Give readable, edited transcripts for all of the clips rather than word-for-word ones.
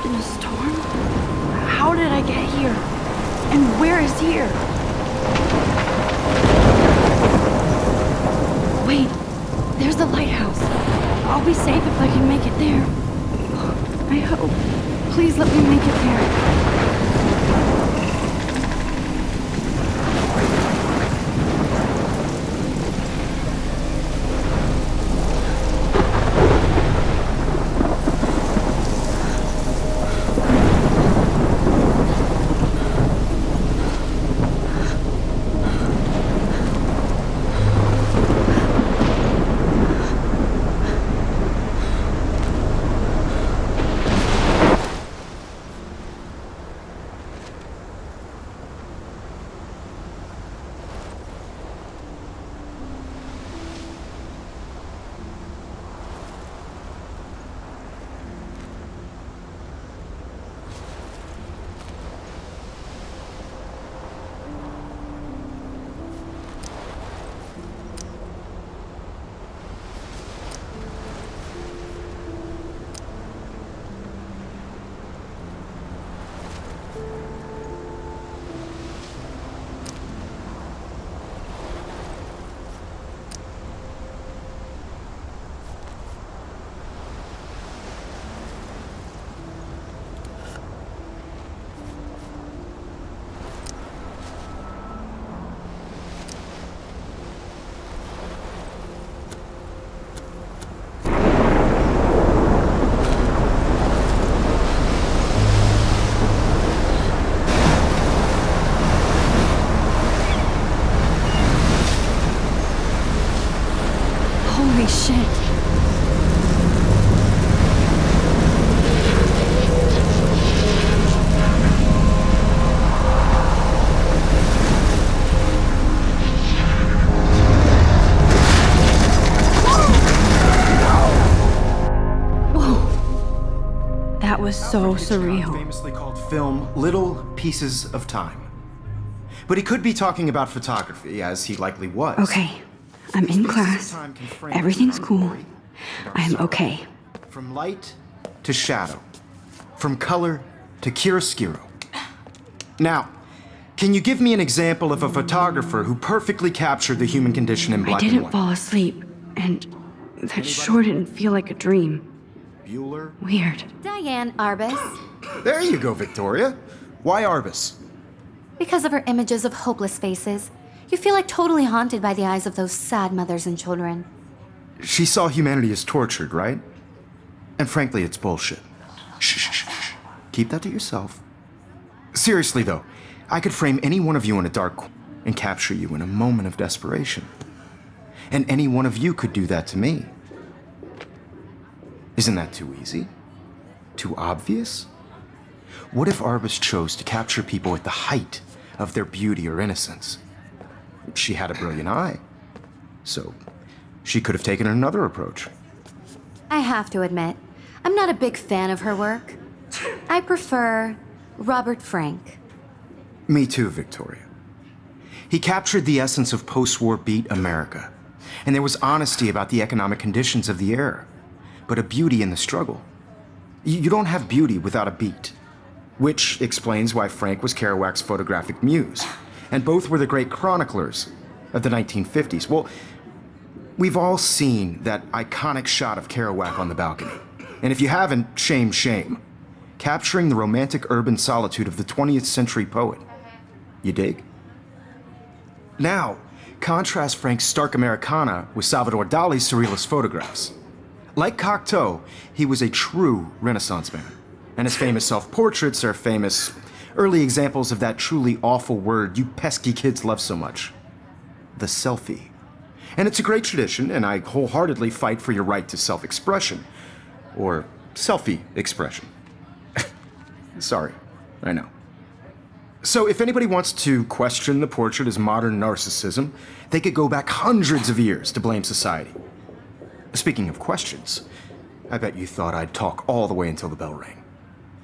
in a storm? How did I get here? And where is here? Wait, there's the lighthouse. I'll be safe if I can make it there. I hope. Please let me make it there. Holy shit. Whoa. That was so surreal. Famously called film Little Pieces of Time. But he could be talking about photography, as he likely was. Okay. I'm in class. Everything's cool. I'm okay. From light to shadow. From color to chiaroscuro. Now, can you give me an example of a photographer who perfectly captured the human condition in black and I didn't white? fall asleep, and that sure didn't feel like a dream. Bueller? Weird. Diane Arbus. There you go, Victoria. Why Arbus? Because of her images of hopeless faces, you feel like totally haunted by the eyes of those sad mothers and children. She saw humanity as tortured, right? And frankly, it's bullshit. Shh. Keep that to yourself. Seriously, though, I could frame any one of you in a dark corner and capture you in a moment of desperation. And any one of you could do that to me. Isn't that too easy? Too obvious? What if Arbus chose to capture people at the height of their beauty or innocence? She had a brilliant eye, so she could have taken another approach. I have to admit, I'm not a big fan of her work. I prefer Robert Frank. Me too, Victoria. He captured the essence of post-war beat America, and there was honesty about the economic conditions of the era, but a beauty in the struggle. You don't have beauty without a beat, which explains why Frank was Kerouac's photographic muse, and both were the great chroniclers of the 1950s. Well, we've all seen that iconic shot of Kerouac on the balcony. And if you haven't, shame. Capturing the romantic urban solitude of the 20th century poet. You dig? Now, contrast Frank's stark Americana with Salvador Dali's surrealist photographs. Like Cocteau, he was a true Renaissance man. And his famous self-portraits are famous early examples of that truly awful word you pesky kids love so much. The selfie. And it's a great tradition, and I wholeheartedly fight for your right to self-expression. Or selfie expression. Sorry, I know. So if anybody wants to question the portrait as modern narcissism, they could go back hundreds of years to blame society. Speaking of questions, I bet you thought I'd talk all the way until the bell rang.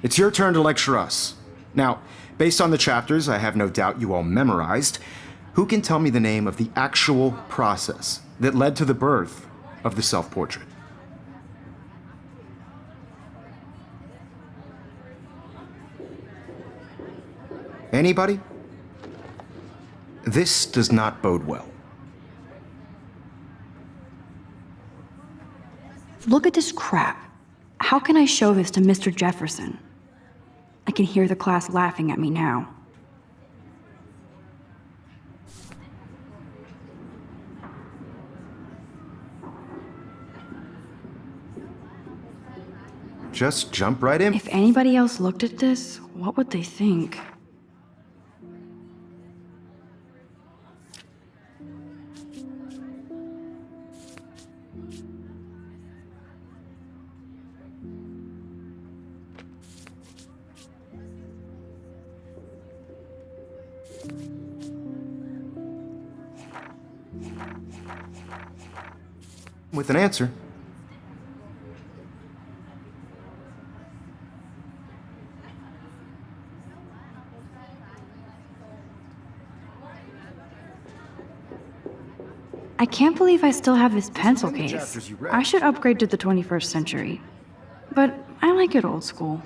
It's your turn to lecture us. Now, based on the chapters I have no doubt you all memorized, who can tell me the name of the actual process that led to the birth of the self-portrait? Anybody? This does not bode well. Look at this crap. How can I show this to Mr. Jefferson? I can hear the class laughing at me now. Just jump right in. If anybody else looked at this, what would they think? With an answer. I can't believe I still have this pencil many case. chapters you read. I should upgrade to the 21st century. But I like it old school.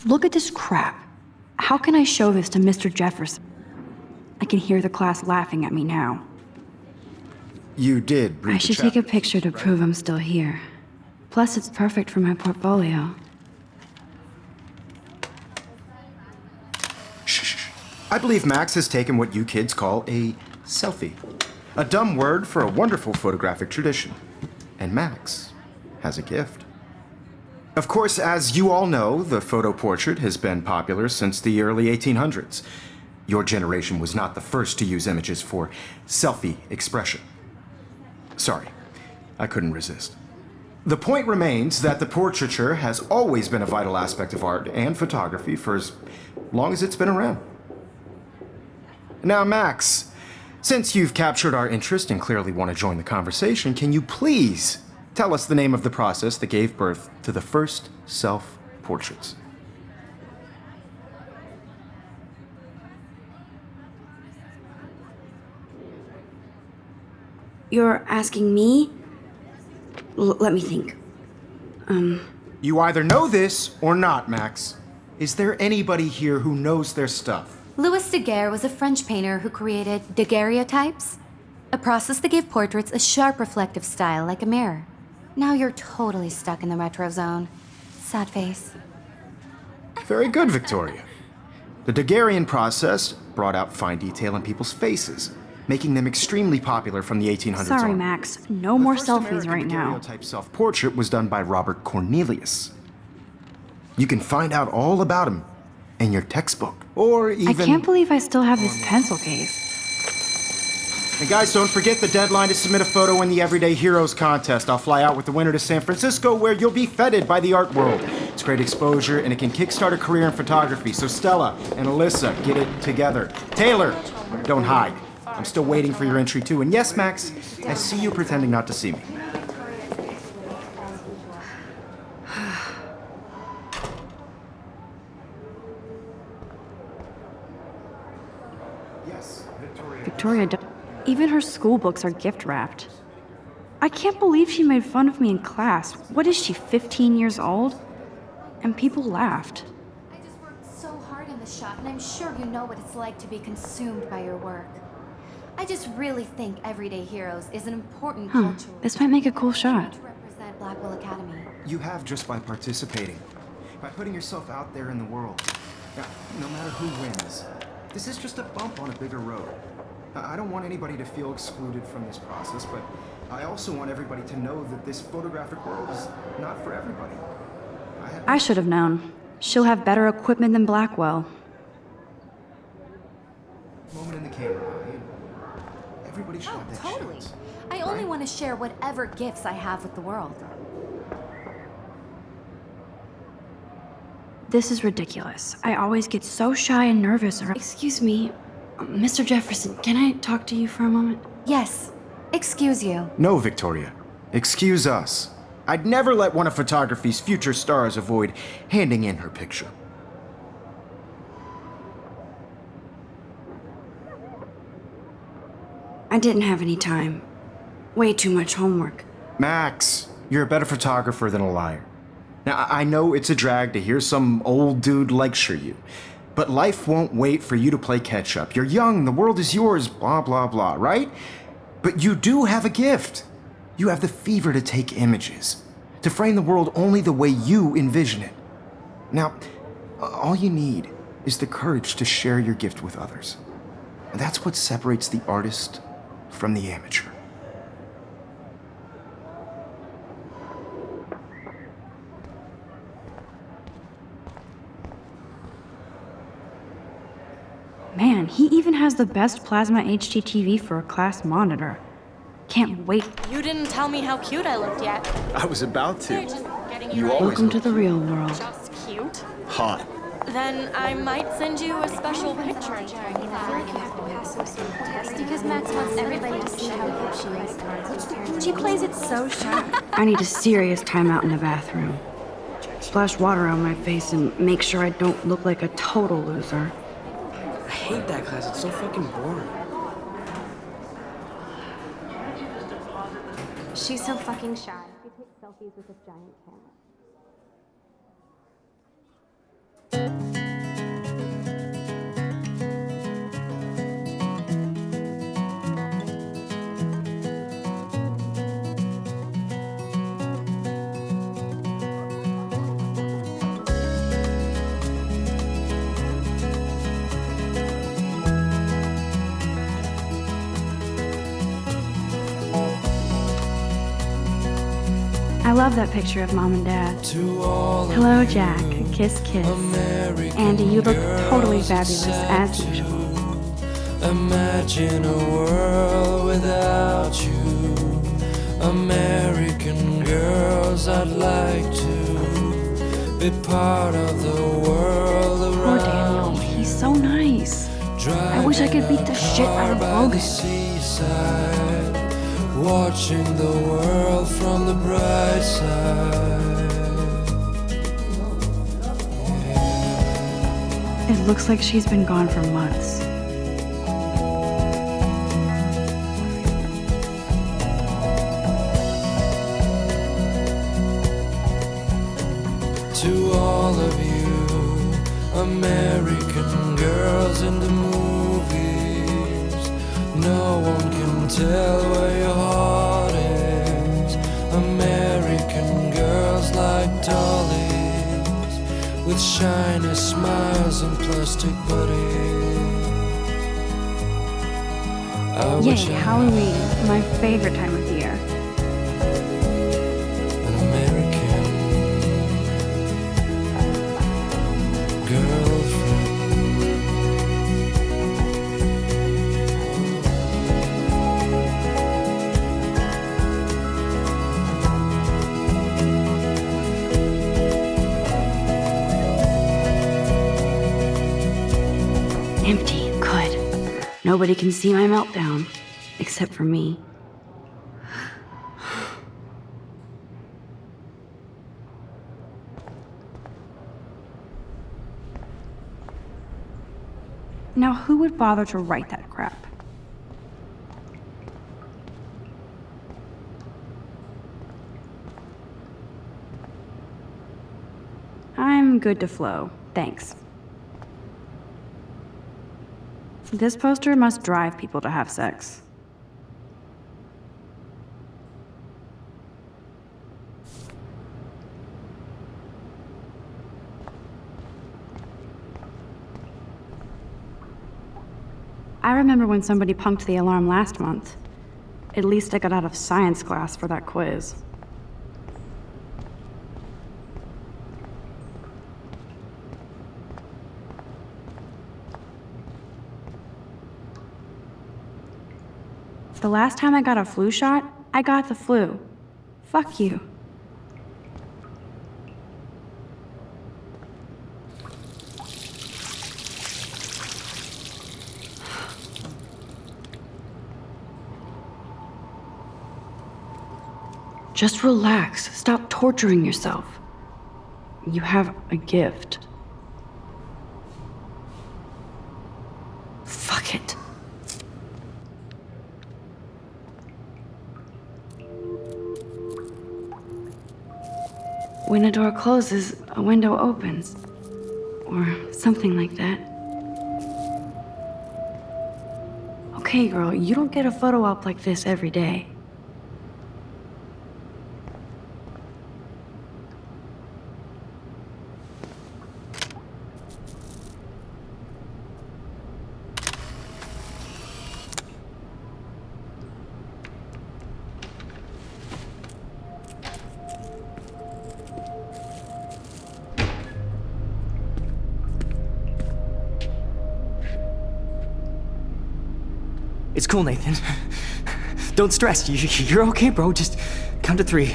Look at this crap. How can I show this to Mr. Jefferson? I can hear the class laughing at me now. You did read I the should take a chapters, picture to right? prove I'm still here. Plus, it's perfect for my portfolio. Shh. I believe Max has taken what you kids call a selfie. A dumb word for a wonderful photographic tradition. And Max has a gift. Of course, as you all know, the photo portrait has been popular since the early 1800s. Your generation was not the first to use images for selfie expression. Sorry, I couldn't resist. The point remains that the portraiture has always been a vital aspect of art and photography for as long as it's been around. Now, Max, since you've captured our interest and clearly want to join the conversation, can you please tell us the name of the process that gave birth to the first self-portraits? You're asking me? Let me think. You either know this or not, Max. Is there anybody here who knows their stuff? Louis Daguerre was a French painter who created daguerreotypes, a process that gave portraits a sharp reflective style like a mirror. Now you're totally stuck in the retro zone. Sad face. Very good, Victoria. The Daguerrean process brought out fine detail in people's faces, making them extremely popular from the 1800s Sorry, on. Max. No The more first selfies American right now. daguerreotype self-portrait was done by Robert Cornelius. You can find out all about him in your textbook, or even... I can't believe I still have this pencil case. And guys, don't forget the deadline to submit a photo in the Everyday Heroes contest. I'll fly out with the winner to San Francisco, where you'll be feted by the art world. It's great exposure, and it can kickstart a career in photography. So Stella and Alyssa, get it together. Taylor, don't hide. I'm still waiting for your entry too. And yes, Max, I see you pretending not to see me. Yes, Victoria, even her school books are gift wrapped. I can't believe she made fun of me in class. What is she, 15 years old? And people laughed. I just worked so hard in the shop, and I'm sure you know what it's like to be consumed by your work. I just really think Everyday Heroes is an important cultural This might make a cool shot. to represent Blackwell Academy. You have just by participating, by putting yourself out there in the world. Now, no matter who wins, this is just a bump on a bigger road. I don't want anybody to feel excluded from this process, but I also want everybody to know that this photographic world is not for everybody. I should have known. She'll have better equipment than Blackwell. Moment in the camera eye, and everybody should Oh, have that totally. chance. I only want to share whatever gifts I have with the world. This is ridiculous. I always get so shy and nervous around. Excuse me, Mr. Jefferson, can I talk to you for a moment? Yes. Excuse you. No, Victoria. Excuse us. I'd never let one of photography's future stars avoid handing in her picture. I didn't have any time. Way too much homework. Max, you're a better photographer than a liar. Now, I know it's a drag to hear some old dude lecture you, but life won't wait for you to play catch up. You're young, the world is yours, blah, blah, blah, right? But you do have a gift. You have the fever to take images, to frame the world only the way you envision it. Now, all you need is the courage to share your gift with others. And that's what separates the artist from the amateur. Man, he even has the best plasma HDTV for a class monitor. Can't wait. You didn't tell me how cute I looked yet. I was about to. You You always Welcome to look the real world. just cute. hot. Then I might send you a special picture. Because Max wants everybody to see how good she is. She plays it so sharp. I need a serious timeout in the bathroom. Splash water on my face and make sure I don't look like a total loser. I hate that class. It's so fucking boring. She's so fucking shy. She takes selfies with this giant camera. I love that picture of Mom and Dad. Hello, Jack. Kiss, kiss. Andy, you look totally fabulous, as usual. Imagine a world without you. American girls, I'd like to be part of the world Poor around Daniel, he's so nice. I wish I could beat the shit out of Logan. Seaside, watching the world from the bright side. It looks like she's been gone for months. To all of you, American girls in the movies, no one can tell where your heart is. American girls like dollies, with shiny smiles and plastic bodies. I Yay, wish I Halloween, my favorite time of year. had an American girlfriend. Empty, good. Nobody can see my meltdown, except for me. Now, who would bother to write that crap? I'm good to flow, thanks. This poster must drive people to have sex. I remember when somebody punked the alarm last month. At least I got out of science class for that quiz. The last time I got a flu shot, I got the flu. Fuck you. Just relax. Stop torturing yourself. You have a gift. Fuck it. when a door closes, a window opens. Or something like that. Okay, girl, you don't get a photo op like this every day. It's cool, Nathan. Don't stress. You're okay, bro. Just count to 3.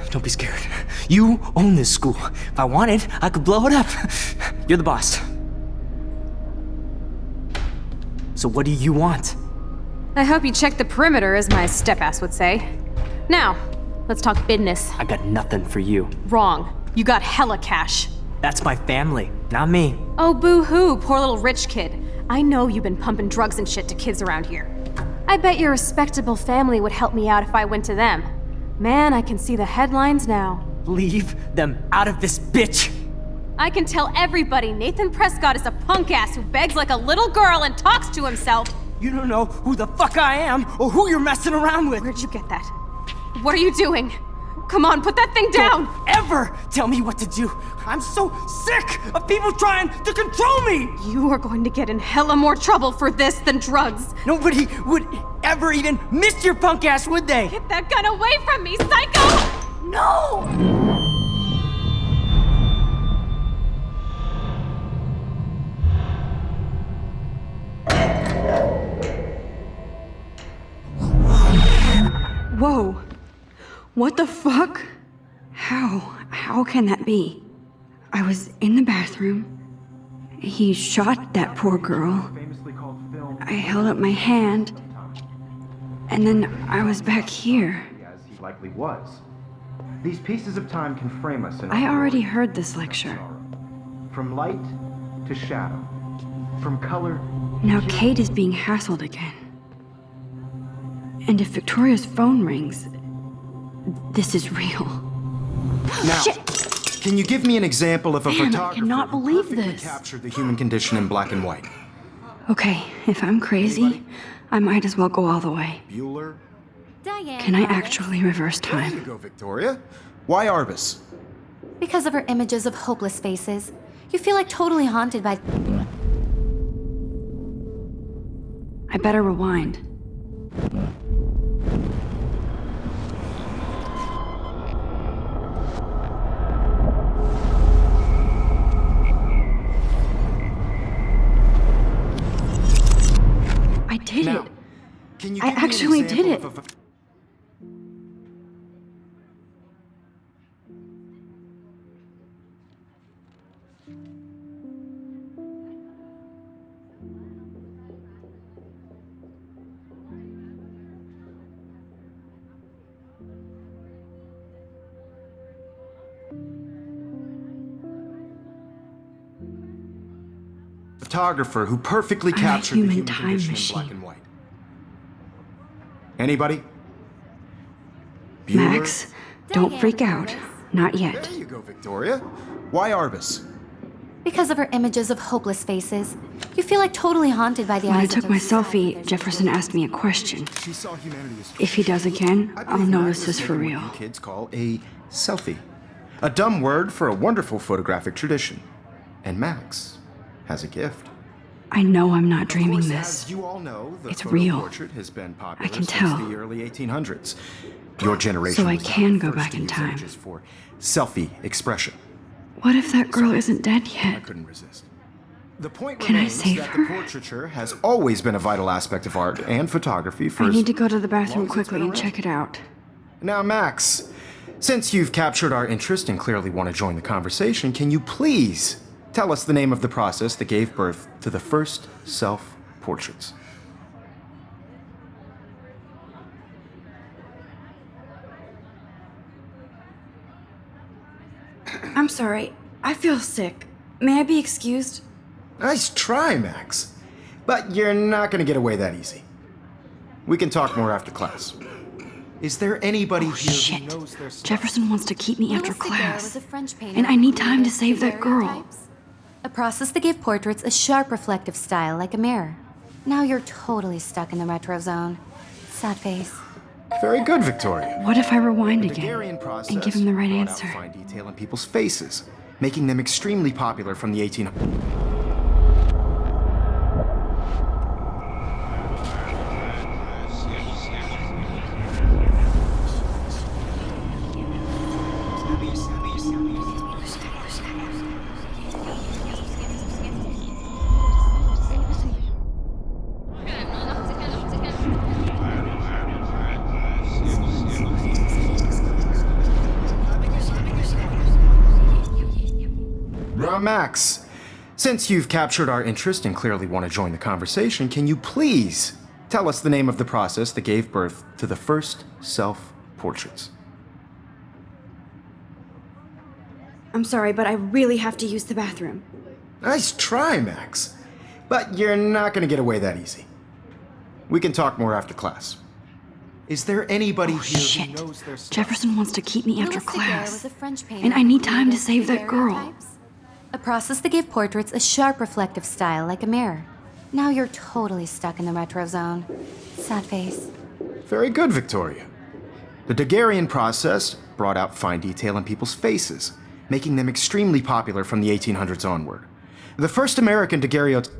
Don't be scared. You own this school. If I wanted, I could blow it up. You're the boss. So what do you want? I hope you checked the perimeter, as my step-ass would say. Now, let's talk business. I got nothing for you. Wrong. You got hella cash. That's my family, not me. Oh, boo-hoo, poor little rich kid. I know you've been pumping drugs and shit to kids around here. I bet your respectable family would help me out if I went to them. Man, I can see the headlines now. Leave them out of this bitch! I can tell everybody Nathan Prescott is a punk ass who begs like a little girl and talks to himself. You don't know who the fuck I am or who you're messing around with. Where'd you get that? What are you doing? Come on, put that thing down! Don't ever tell me what to do! I'm so sick of people trying to control me! You are going to get in hella more trouble for this than drugs. Nobody would ever even miss your punk ass, would they? Get that gun away from me, psycho! No! Whoa. What the fuck? How can that be? I was in the bathroom. He shot that poor girl. I held up my hand. And then I was back here. As he likely was. These pieces of time can frame us in I already heard this lecture. From light to shadow. From color. Now Kate is being hassled again. And if Victoria's phone rings, this is real. Now, Shit! Can you give me an example of a Man, I photographer cannot who believe perfectly this. captured the human condition in black and white? Okay, if I'm crazy, I might as well go all the way. Bueller? Diane. Can I Arbus. actually reverse There you time? go, Victoria. Why Arbus? Because of her images of hopeless faces, you feel like totally haunted by. I better rewind. I did Now, it. can you I give me an actually example did of it. Photographer who perfectly I'm a captured the human human time condition in machine. black and white. Anybody? Bueller? Max, don't freak out. Not yet. There you go, Victoria. Why Arbus? Because of her images of hopeless faces, you feel like totally haunted by the When I eyes took of my those selfie, Jefferson asked me a question. She saw humanity as If he does again, I I'll believe know Max this is for making real. what you kids call a selfie. A dumb word for a wonderful photographic tradition. And Max has a gift. I know I'm not Of dreaming course, this. as you all know, the It's photo real. portrait has been popular I can since tell. the early 1800s. Your generation So I was not can the go first back to in use time. images for selfie expression. What if that girl isn't dead I yet? couldn't resist. The point Can I remains save that her? the portraiture has always been a vital aspect of art and photography for I as need to go to the long bathroom as it's quickly been and around. check it out. Now, Max, since you've captured our interest and clearly want to join the conversation, can you please tell us the name of the process that gave birth to the first self-portraits? I'm sorry. I feel sick. May I be excused? Nice try, Max. But you're not going to get away that easy. We can talk more after class. Is there anybody here Shit. who knows their stuff? Jefferson wants to keep me after Louis Daguerre was class. a French painter And I who need time to created save that girl. daguerreotypes, a process that gave portraits a sharp reflective style like a mirror. Now you're totally stuck in the retro zone. Sad face. Very good, Victoria. What if I rewind The again Daguerrean process and give him the right brought answer? out fine detail in people's faces, making them extremely popular from the 1800s. Max, since you've captured our interest and clearly want to join the conversation, can you please tell us the name of the process that gave birth to the first self-portraits? I'm sorry, but I really have to use the bathroom. Nice try, Max. But you're not going to get away that easy. We can talk more after class. Is there anybody here Shit. who knows their stuff? Jefferson wants to keep me after Louis Daguerre was class. a French painter And I need who time to created save that girl. daguerreotypes, a process that gave portraits a sharp reflective style like a mirror. Now you're totally stuck in the retro zone. Sad face. Very good, Victoria. The Daguerrean process brought out fine detail in people's faces, making them extremely popular from the 1800s onward. The first American daguerreotype.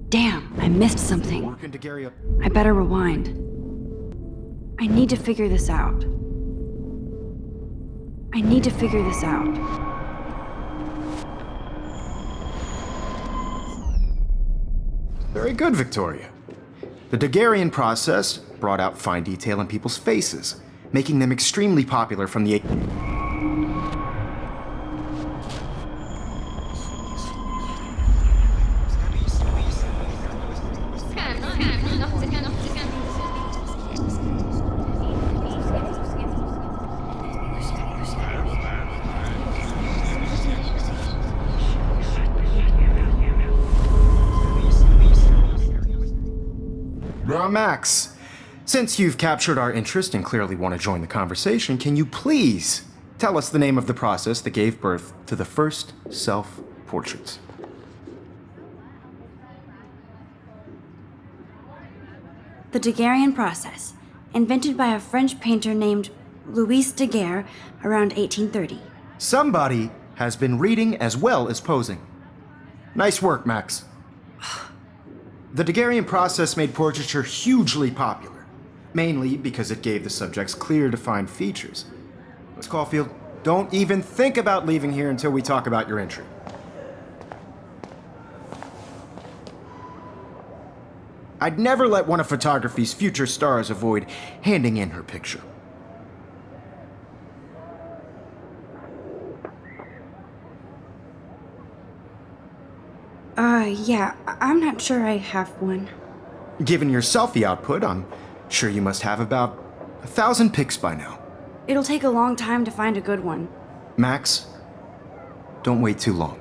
Damn, I missed something. American daguerreotype. I better rewind. I need to figure this out. I need to figure this out. Very good, Victoria. The Daguerrean process brought out fine detail in people's faces, making them extremely popular from the. Max, since you've captured our interest and clearly want to join the conversation, can you please tell us the name of the process that gave birth to the first self-portraits? The Daguerrean process, invented by a French painter named Louis Daguerre around 1830. Somebody has been reading as well as posing. Nice work, Max. The Daguerrean process made portraiture hugely popular, mainly because it gave the subjects clear, defined features. Miss Caulfield, don't even think about leaving here until we talk about your entry. I'd never let one of photography's future stars avoid handing in her picture. Yeah, I'm not sure I have one. Given your selfie output, I'm sure you must have about 1,000 pics by now. It'll take a long time to find a good one. Max, don't wait too long.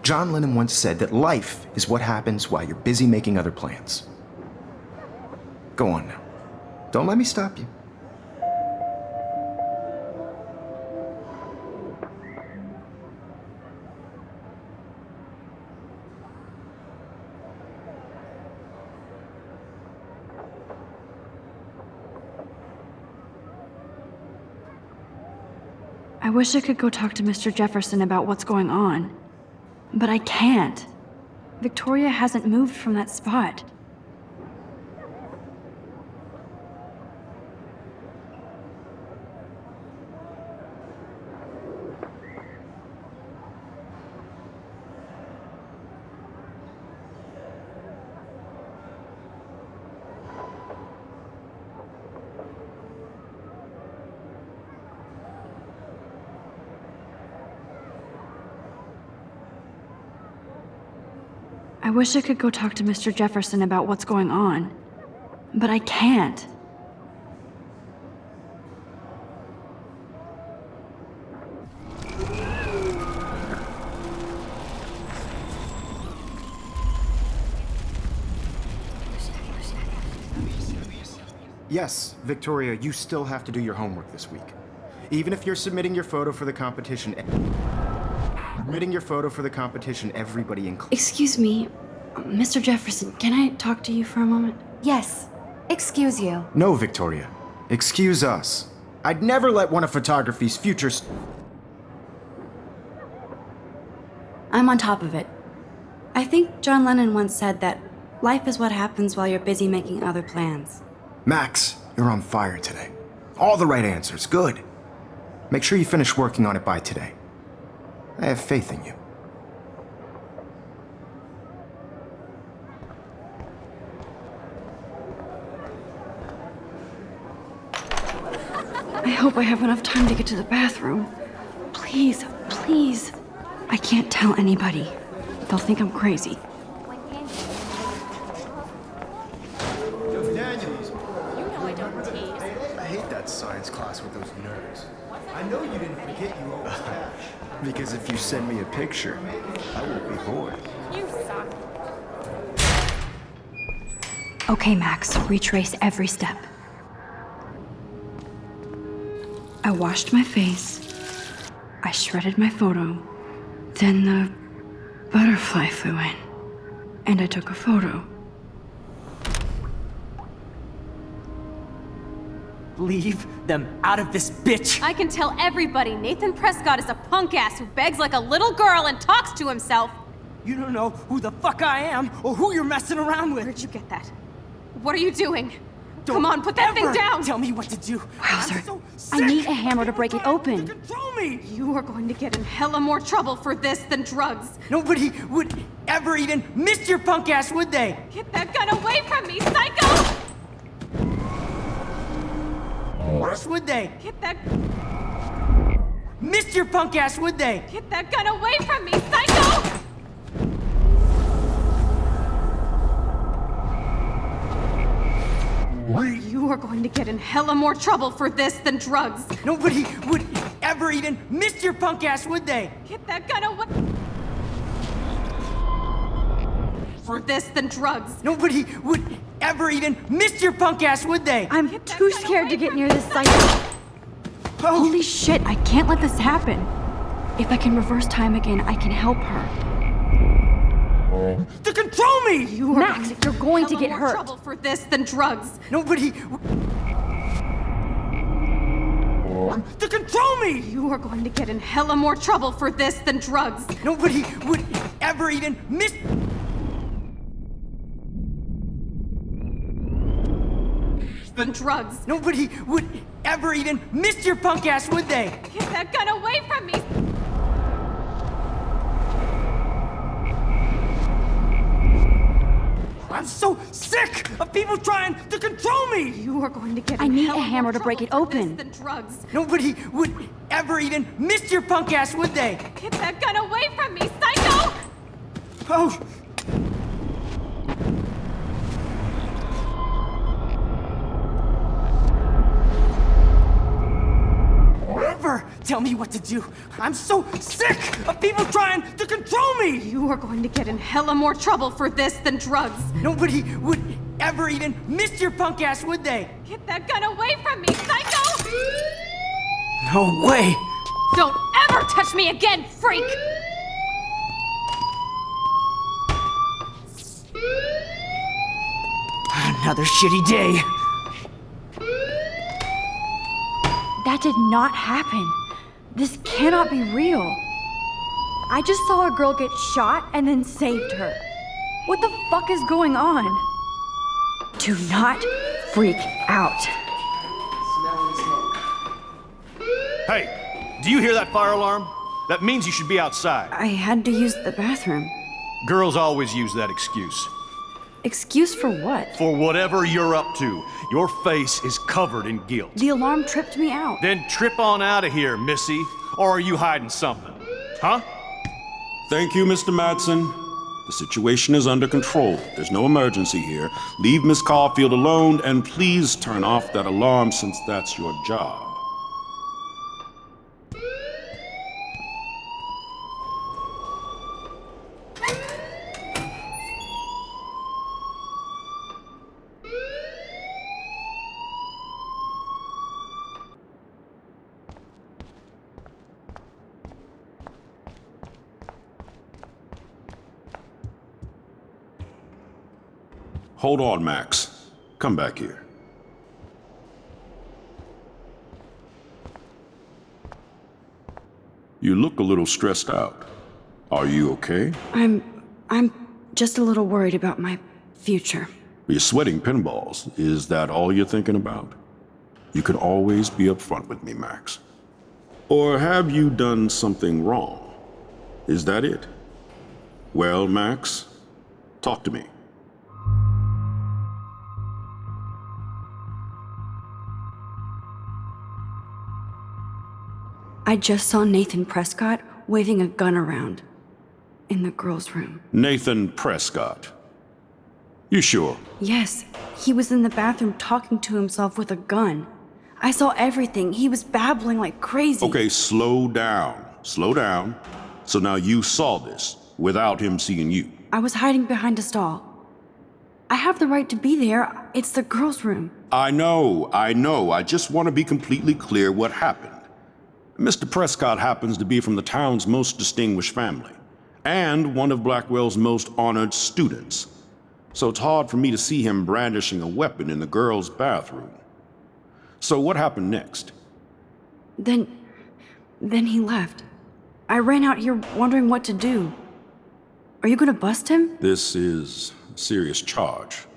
John Lennon once said that life is what happens while you're busy making other plans. Go on now. Don't let me stop you. I wish I could go talk to Mr. Jefferson about what's going on. But I can't. Victoria hasn't moved from that spot. I wish I could go talk to Mr. Jefferson about what's going on. But I can't. Yes, Victoria, you still have to do your homework this week. Even if you're submitting your photo for the competition, everybody includes. Excuse me, Mr. Jefferson, can I talk to you for a moment? Yes. Excuse you. No, Victoria. Excuse us. I'd never let one of photography's future. I'm on top of it. I think John Lennon once said that life is what happens while you're busy making other plans. Max, you're on fire today. All the right answers. Good. Make sure you finish working on it by today. I have faith in you. I hope I have enough time to get to the bathroom. Please, please. I can't tell anybody. They'll think I'm crazy. Daniels, You know I don't tease. I hate that science class with those nerds. I know you didn't forget you owe us cash. Because if you send me a picture, I won't be bored. You suck. Okay, Max, retrace every step. I washed my face. I shredded my photo. Then the butterfly flew in. And I took a photo. Leave them out of this bitch! I can tell everybody Nathan Prescott is a punk ass who begs like a little girl and talks to himself. You don't know who the fuck I am or who you're messing around with. Where'd you get that? What are you doing? Don't Come on, put that thing ever down! Tell me what to do. Wowzer. I'm so I need sick a hammer to of break it trying open. To control me. You are going to get in hella more trouble for this than drugs. Nobody would ever even miss your punk ass, would they? Get that gun away from me, psycho! Would they? Get that Miss your punk ass, would they? Get that gun away from me, psycho! You are going to get in hella more trouble for this than drugs. Nobody would ever even miss your punk ass, would they? Get that gun away for this than drugs. Nobody would ever even miss your punk ass, would they? I'm Get that too gun scared away to get from near me. this psycho. Holy shit, I can't let this happen. If I can reverse time again, I can help her. To control me! You are Max, you're going to hella get more hurt. trouble for this than drugs. Nobody to control me! You are going to get in hella more trouble for this than drugs. Nobody would ever even miss Than drugs. Nobody would ever even miss your punk ass, would they? Get that gun away from me. I'm so sick of people trying to control me! You are going to get I in need hella a hammer more to break it trouble for this open. Than drugs. Nobody would ever even miss your punk ass, would they? Get that gun away from me, psycho! Oh! Never tell me what to do. I'm so sick of people trying to control me! You are going to get in hella more trouble for this than drugs. Nobody would ever even miss your punk ass, would they? Get that gun away from me, psycho! No way! Don't ever touch me again, freak! Another shitty day. That did not happen. This cannot be real. I just saw a girl get shot and then saved her. What the fuck is going on? Do not freak out. Hey, do you hear that fire alarm? That means you should be outside. I had to use the bathroom. Girls always use that excuse. Excuse for what? For whatever you're up to, your face is covered in guilt. The alarm tripped me out. Then trip on out of here, Missy. Or are you hiding something? Huh? Thank you, Mr. Madsen. The situation is under control. There's no emergency here. Leave Miss Caulfield alone, and please turn off that alarm since that's your job. Hold on, Max. Come back here. You look a little stressed out. Are you okay? I'm just a little worried about my future. You're sweating pinballs. Is that all you're thinking about? You can always be upfront with me, Max. Or have you done something wrong? Is that it? Well, Max, talk to me. I just saw Nathan Prescott waving a gun around in the girls' room. Nathan Prescott. You sure? Yes, he was in the bathroom talking to himself with a gun. I saw everything. He was babbling like crazy. Okay, slow down. Slow down. So now you saw this without him seeing you. I was hiding behind a stall. I have the right to be there. It's the girls' room. I know. I just want to be completely clear what happened. Mr. Prescott happens to be from the town's most distinguished family, and one of Blackwell's most honored students. So it's hard for me to see him brandishing a weapon in the girls' bathroom. So what happened next? Then he left. I ran out here wondering what to do. Are you gonna bust him? This is a serious charge.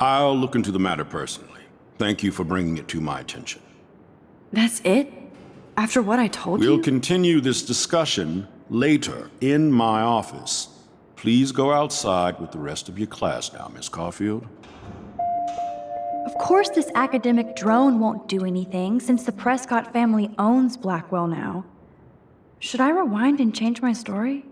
I'll look into the matter personally. Thank you for bringing it to my attention. That's it? After what I told you? We'll continue this discussion later in my office. Please go outside with the rest of your class now, Miss Caulfield. Of course, this academic drone won't do anything since the Prescott family owns Blackwell now. Should I rewind and change my story?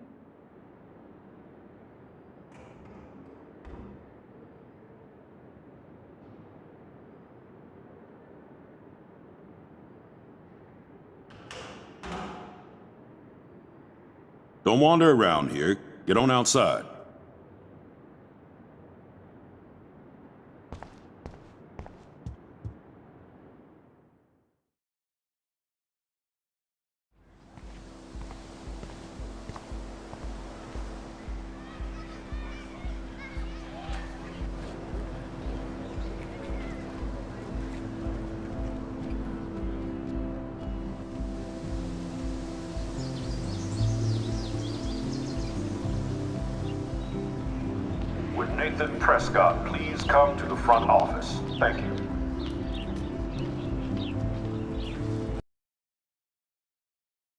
Don't wander around here. Get on outside. Would Nathan Prescott please come to the front office? Thank you.